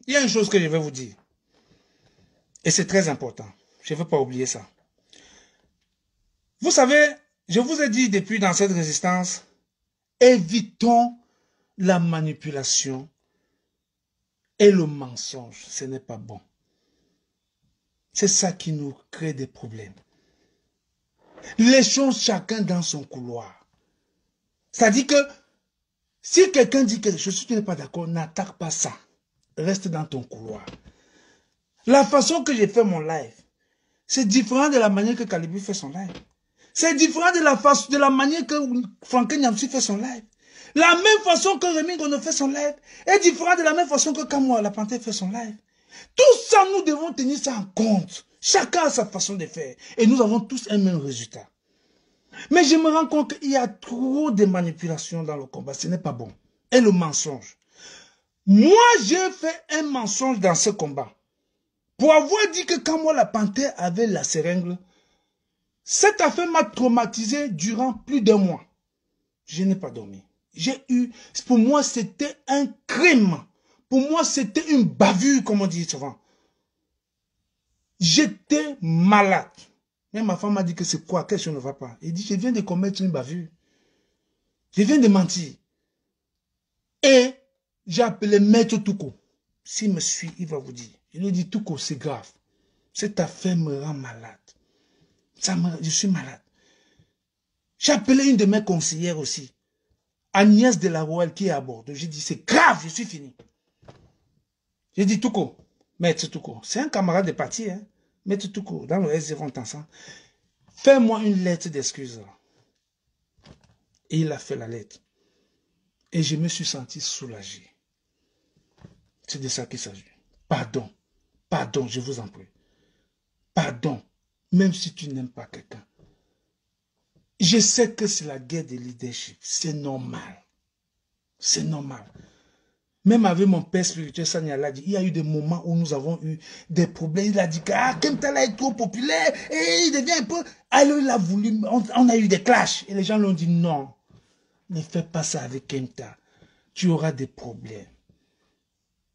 Il y a une chose que je vais vous dire. Et c'est très important. Je ne veux pas oublier ça. Vous savez, je vous ai dit depuis dans cette résistance, évitons la manipulation et le mensonge. Ce n'est pas bon. C'est ça qui nous crée des problèmes. Laissons chacun dans son couloir. C'est-à-dire que si quelqu'un dit quelque chose, si tu n'es pas d'accord, n'attaque pas ça. Reste dans ton couloir. La façon que j'ai fait mon live, c'est différent de la manière que Calibu fait son live. C'est différent de la manière que Franklin Nyamsi fait son live. La même façon que Rémi Gono fait son live est différente de la même façon que Kamwa la Panthère fait son live. Tout ça, nous devons tenir ça en compte. Chacun a sa façon de faire. Et nous avons tous un même résultat. Mais je me rends compte qu'il y a trop de manipulations dans le combat. Ce n'est pas bon. Et le mensonge. Moi, j'ai fait un mensonge dans ce combat. Pour avoir dit que quand moi, la Panthère avait la seringue, cette affaire m'a traumatisé durant plus d'un mois. Je n'ai pas dormi. Pour moi, c'était un crime. Pour moi, c'était une bavure, comme on dit souvent. J'étais malade. Même ma femme m'a dit que c'est quoi, quelque chose ne va pas. Elle dit, je viens de commettre une bavure. Je viens de mentir. Et j'ai appelé Maître Touko. S'il me suit, il va vous dire. Il lui dit, Touko, c'est grave. Cette affaire me rend malade. Je suis malade. J'ai appelé une de mes conseillères aussi. Agnès de la Royale qui est à bord. J'ai dit, c'est grave, je suis fini. J'ai dit, Touko, Maître Touko, c'est un camarade de parti, hein. Maître Touko, dans le S0 ensemble. Fais-moi une lettre d'excuse. Et il a fait la lettre. Et je me suis senti soulagé. C'est de ça qu'il s'agit. Pardon. Pardon, je vous en prie. Pardon. Même si tu n'aimes pas quelqu'un. Je sais que c'est la guerre de leadership. C'est normal. C'est normal. Même avec mon père spirituel, Sanyala dit, il y a eu des moments où nous avons eu des problèmes. Il a dit que Kemta est trop populaire et il devient un peu... Alors il a voulu... On a eu des clashs. Et les gens l'ont dit, non, ne fais pas ça avec Kemta. Tu auras des problèmes.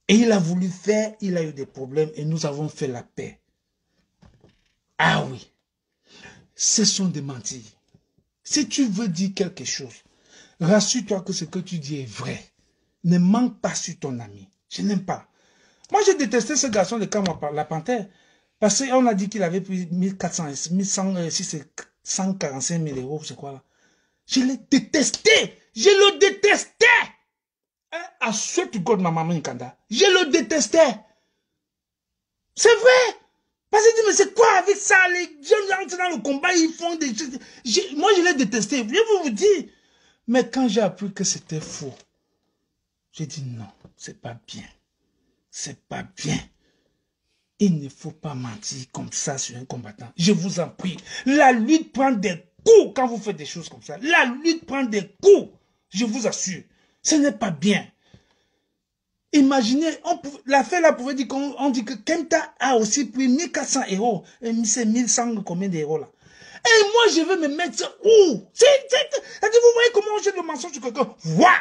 Et il a voulu faire, il a eu des problèmes et nous avons fait la paix. Ah oui. Ce sont des mentirs. Si tu veux dire quelque chose, rassure-toi que ce que tu dis est vrai. Ne manque pas sur ton ami. Je n'aime pas. Moi, j'ai détesté ce garçon de Kamwa, la Panthère. Parce qu'on a dit qu'il avait pris 1400, 1100, si c'est 145 000 euros, c'est quoi là? Je l'ai détesté. Je le détestais. À ce tu God ma maman Nkanda. Je le détestais. C'est vrai. Parce que je dis, mais c'est quoi avec ça? Les jeunes entrent dans le combat, ils font des choses. Moi, je l'ai détesté. Je vais vous dire. Mais quand j'ai appris que c'était faux, j'ai dit non, c'est pas bien. C'est pas bien. Il ne faut pas mentir comme ça sur un combattant. Je vous en prie. La lutte prend des coups quand vous faites des choses comme ça. La lutte prend des coups. Je vous assure. Ce n'est pas bien. Imaginez, l'affaire là pouvait dire qu'on dit que Kemta a aussi pris 1400 euros. Et c'est 1100 combien d'euros là. Et moi je veux me mettre où? Vous voyez comment j'ai le mensonge sur quelqu'un? Voilà.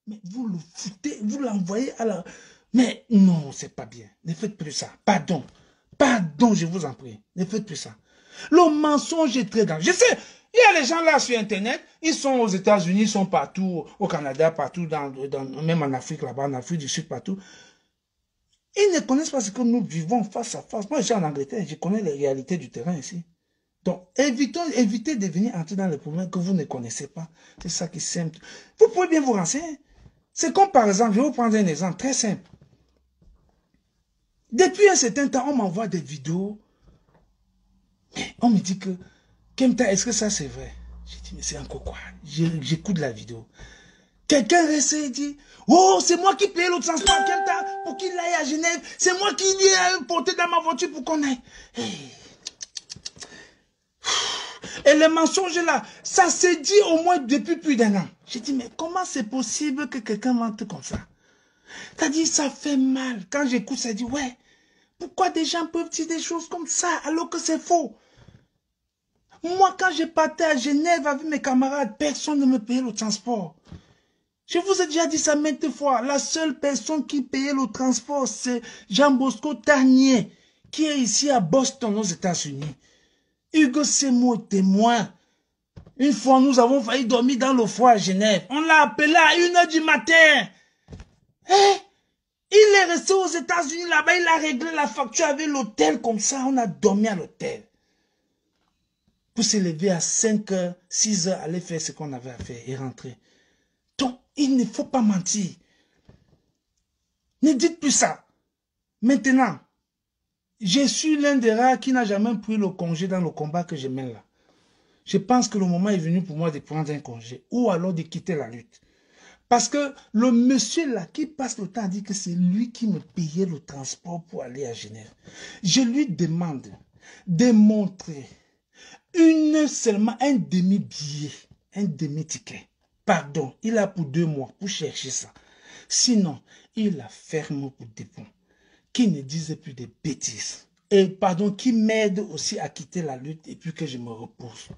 Mais vous le foutez, vous l'envoyez à la... Mais non, c'est pas bien. Ne faites plus ça. Pardon. Pardon, je vous en prie. Ne faites plus ça. Le mensonge est très dangereux. Je sais, il y a les gens là sur Internet, ils sont aux États-Unis, ils sont partout, au Canada, partout, même en Afrique, là-bas, en Afrique du Sud, partout. Ils ne connaissent pas ce que nous vivons face à face. Moi, je suis en Angleterre, je connais les réalités du terrain ici. Donc, évitez de venir entrer dans les problèmes que vous ne connaissez pas. C'est ça qui est simple. Vous pouvez bien vous renseigner. C'est comme par exemple, je vais vous prendre un exemple très simple. Depuis un certain temps, on m'envoie des vidéos. Mais on me dit que, Kemta, est-ce que ça c'est vrai? J'ai dit, mais c'est encore quoi? J'écoute la vidéo. Quelqu'un reste et dit, oh, c'est moi qui paye le transport Kemta pour qu'il aille à Genève. C'est moi qui l'ai porté dans ma voiture pour qu'on aille. Et le mensonge là, ça s'est dit au moins depuis plus d'un an. J'ai dit, mais comment c'est possible que quelqu'un mente comme ça? T'as dit, ça fait mal. Quand j'écoute, ça dit, ouais, pourquoi des gens peuvent dire des choses comme ça alors que c'est faux? Moi, quand je partais à Genève avec mes camarades, personne ne me payait le transport. Je vous ai déjà dit ça maintes fois. La seule personne qui payait le transport, c'est Jean Bosco Tarnier, qui est ici à Boston, aux États-Unis. Hugo Semo est témoin. Une fois, nous avons failli dormir dans le foie à Genève. On l'a appelé à 1h du matin. Eh? Il est resté aux États-Unis là-bas, il a réglé la facture avec l'hôtel comme ça. On a dormi à l'hôtel. Pour se lever à 5h, 6h, aller faire ce qu'on avait à faire et rentrer. Donc, il ne faut pas mentir. Ne dites plus ça. Maintenant, je suis l'un des rares qui n'a jamais pris le congé dans le combat que je mène là. Je pense que le moment est venu pour moi de prendre un congé ou alors de quitter la lutte. Parce que le monsieur là qui passe le temps à dire que c'est lui qui me payait le transport pour aller à Genève. Je lui demande de montrer seulement un demi-billet, un demi-ticket. Pardon, il a pour 2 mois pour chercher ça. Sinon, il a fermé pour dépôt. Qui ne disait plus de bêtises. Et pardon, qui m'aide aussi à quitter la lutte et puis que je me repose.